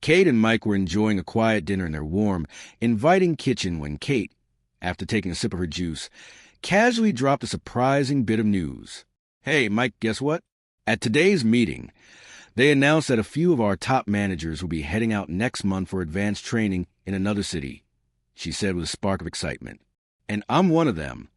Kate and Mike were enjoying a quiet dinner in their warm, inviting kitchen when Kate, after taking a sip of her juice, casually dropped a surprising bit of news. "Hey, Mike, guess what? At today's meeting, they announced that a few of our top managers will be heading out next month for advanced training in another city," she said with a spark of excitement. "And I'm one of them."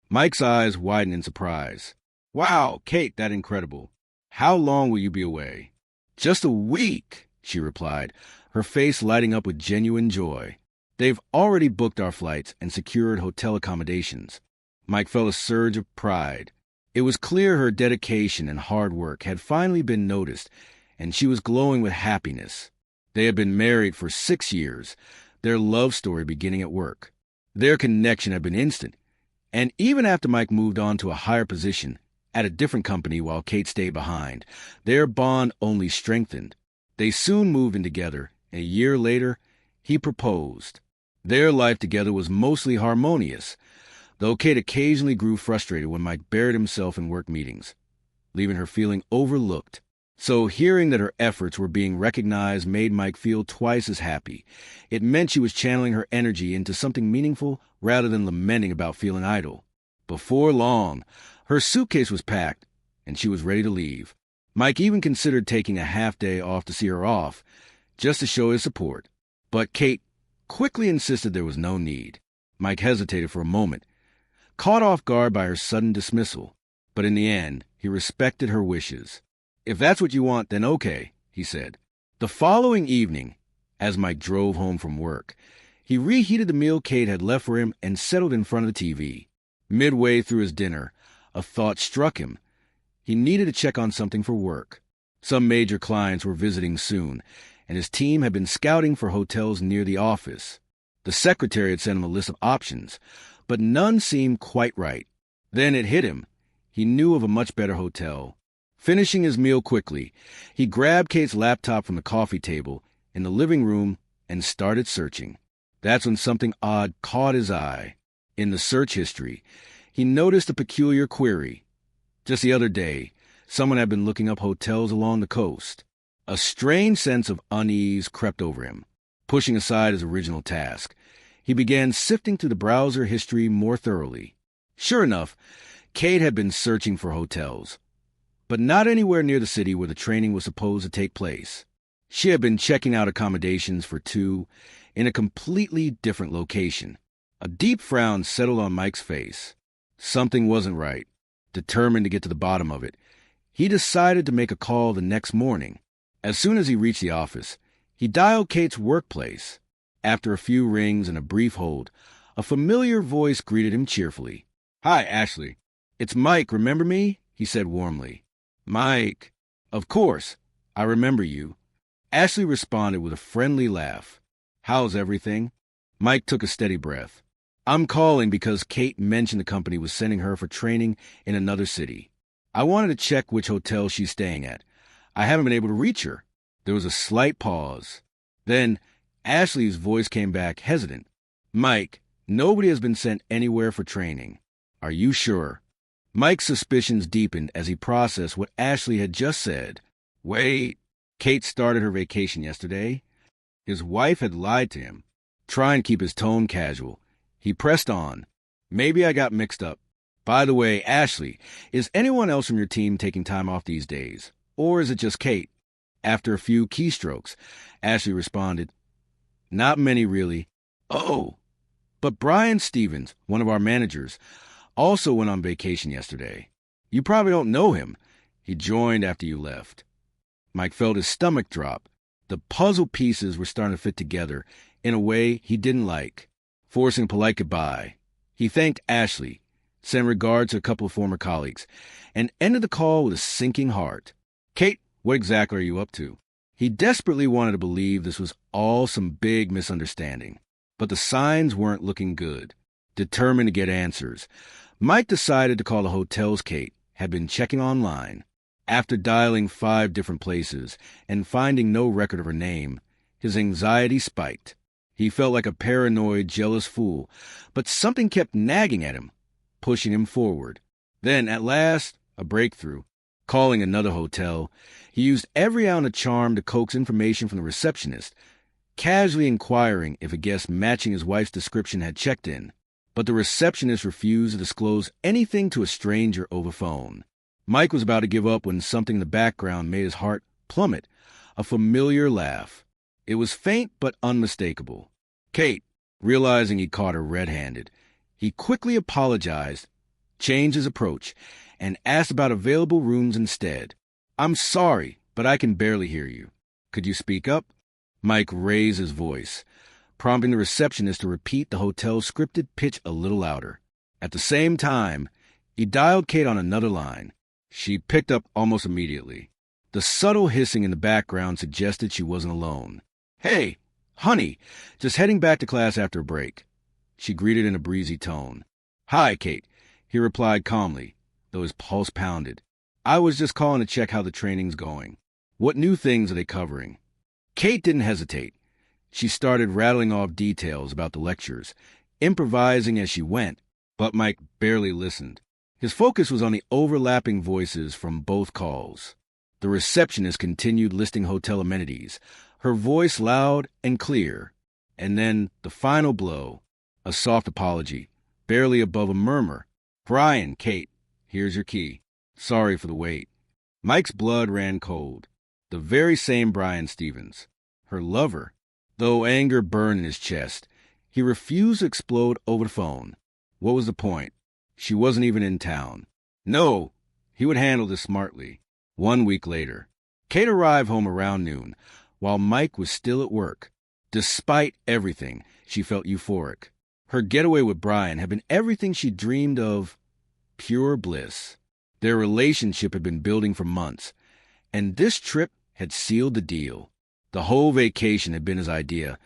Mike's eyes widened in surprise. "Wow, Kate, that's incredible. How long will you be away?" "Just a week," she replied, her face lighting up with genuine joy. "They've already booked our flights and secured hotel accommodations." Mike felt a surge of pride. It was clear her dedication and hard work had finally been noticed, and she was glowing with happiness. They had been married for 6 years, their love story beginning at work. Their connection had been instant, and even after Mike moved on to a higher position at a different company while Kate stayed behind, their bond only strengthened. They soon moved in together, and a year later, he proposed. Their life together was mostly harmonious, though Kate occasionally grew frustrated when Mike buried himself in work meetings, leaving her feeling overlooked. So hearing that her efforts were being recognized made Mike feel twice as happy. It meant she was channeling her energy into something meaningful rather than lamenting about feeling idle. Before long, her suitcase was packed, and she was ready to leave. Mike even considered taking a half-day off to see her off, just to show his support. But Kate quickly insisted there was no need. Mike hesitated for a moment, caught off guard by her sudden dismissal. But in the end, he respected her wishes. "If that's what you want, then okay," he said. The following evening, as Mike drove home from work, he reheated the meal Kate had left for him and settled in front of the TV. Midway through his dinner, a thought struck him. He needed to check on something for work. Some major clients were visiting soon, and his team had been scouting for hotels near the office. The secretary had sent him a list of options, but none seemed quite right. Then it hit him. He knew of a much better hotel. Finishing his meal quickly, he grabbed Kate's laptop from the coffee table in the living room and started searching. That's when something odd caught his eye. In the search history, he noticed a peculiar query. Just the other day, someone had been looking up hotels along the coast. A strange sense of unease crept over him. Pushing aside his original task, he began sifting through the browser history more thoroughly. Sure enough, Kate had been searching for hotels, but not anywhere near the city where the training was supposed to take place. She had been checking out accommodations for two in a completely different location. A deep frown settled on Mike's face. Something wasn't right. Determined to get to the bottom of it, he decided to make a call the next morning. As soon as he reached the office, he dialed Kate's workplace. After a few rings and a brief hold, a familiar voice greeted him cheerfully. "Hi, Ashley. It's Mike, remember me?" he said warmly. "Mike. Of course, I remember you." Ashley responded with a friendly laugh. "How's everything?" Mike took a steady breath. "I'm calling because Kate mentioned the company was sending her for training in another city. I wanted to check which hotel she's staying at. I haven't been able to reach her." There was a slight pause. Then Ashley's voice came back, hesitant. "Mike, nobody has been sent anywhere for training. Are you sure?" Mike's suspicions deepened as he processed what Ashley had just said. Wait, Kate started her vacation yesterday? His wife had lied to him. Trying to keep his tone casual, he pressed on. "Maybe I got mixed up. By the way, Ashley, is anyone else from your team taking time off these days? Or is it just Kate?" After a few keystrokes, Ashley responded, "Not many, really." "Oh, but Brian Stevens, one of our managers, also went on vacation yesterday. You probably don't know him. He joined after you left." Mike felt his stomach drop. The puzzle pieces were starting to fit together in a way he didn't like. Forcing a polite goodbye, he thanked Ashley, sent regards to a couple of former colleagues, and ended the call with a sinking heart. "Kate, what exactly are you up to?" He desperately wanted to believe this was all some big misunderstanding, but the signs weren't looking good. Determined to get answers, Mike decided to call the hotels Kate had been checking online. After dialing 5 different places and finding no record of her name, his anxiety spiked. He felt like a paranoid, jealous fool, but something kept nagging at him, pushing him forward. Then, at last, a breakthrough. Calling another hotel, he used every ounce of charm to coax information from the receptionist, casually inquiring if a guest matching his wife's description had checked in. But the receptionist refused to disclose anything to a stranger over phone. Mike was about to give up when something in the background made his heart plummet, a familiar laugh. It was faint but unmistakable. Kate, realizing he caught her red-handed, he quickly apologized, changed his approach, and asked about available rooms instead. "I'm sorry, but I can barely hear you. Could you speak up?" Mike raised his voice, prompting the receptionist to repeat the hotel's scripted pitch a little louder. At the same time, he dialed Kate on another line. She picked up almost immediately. The subtle hissing in the background suggested she wasn't alone. "Hey, honey, just heading back to class after a break," she greeted in a breezy tone. "Hi, Kate," he replied calmly, though his pulse pounded. "I was just calling to check how the training's going. What new things are they covering?" Kate didn't hesitate. She started rattling off details about the lectures, improvising as she went, but Mike barely listened. His focus was on the overlapping voices from both calls. The receptionist continued listing hotel amenities, her voice loud and clear. And then the final blow, a soft apology, barely above a murmur. "Brian, Kate, here's your key. Sorry for the wait." Mike's blood ran cold. The very same Brian Stevens, her lover. Though anger burned in his chest, he refused to explode over the phone. What was the point? She wasn't even in town. No, he would handle this smartly. 1 week later, Kate arrived home around noon, while Mike was still at work. Despite everything, she felt euphoric. Her getaway with Brian had been everything she dreamed of. Pure bliss. Their relationship had been building for months, and this trip had sealed the deal. The whole vacation had been his idea,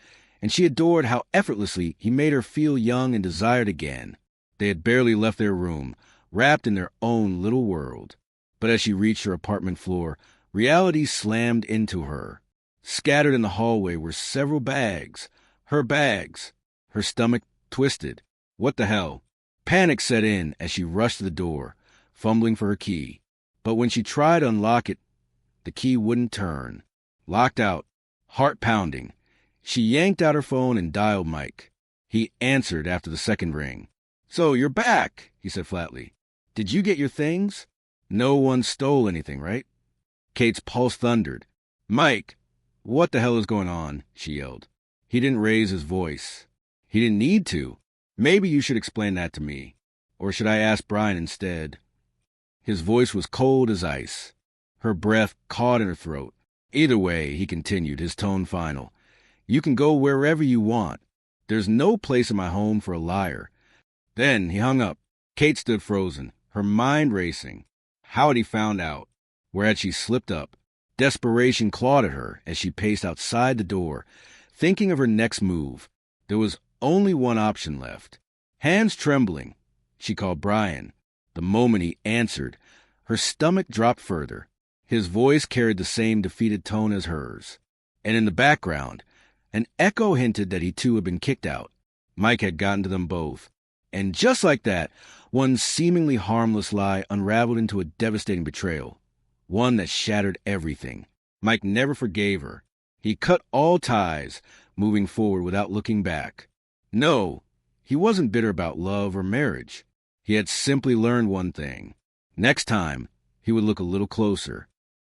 and she adored how effortlessly he made her feel young and desired again. They had barely left their room, wrapped in their own little world. But as she reached her apartment floor, reality slammed into her. Scattered in the hallway were several bags. Her bags. Her stomach twisted. What the hell? Panic set in as she rushed to the door, fumbling for her key. But when she tried to unlock it, the key wouldn't turn. Locked out, heart pounding. She yanked out her phone and dialed Mike. He answered after the second ring. "So, you're back," he said flatly. "Did you get your things? No one stole anything, right?" Kate's pulse thundered. "Mike, what the hell is going on?" she yelled. He didn't raise his voice. He didn't need to. "Maybe you should explain that to me. Or should I ask Brian instead?" His voice was cold as ice. Her breath caught in her throat. "Either way," he continued, his tone final, "you can go wherever you want. There's no place in my home for a liar." Then he hung up. Kate stood frozen, her mind racing. How had he found out? Where had she slipped up? Desperation clawed at her as she paced outside the door, thinking of her next move. There was only one option left. Hands trembling, she called Brian. The moment he answered, her stomach dropped further. His voice carried the same defeated tone as hers. And in the background, an echo hinted that he too had been kicked out. Mike had gotten to them both. And just like that, one seemingly harmless lie unraveled into a devastating betrayal. One that shattered everything. Mike never forgave her. He cut all ties, moving forward without looking back. No, he wasn't bitter about love or marriage. He had simply learned one thing. Next time, he would look a little closer.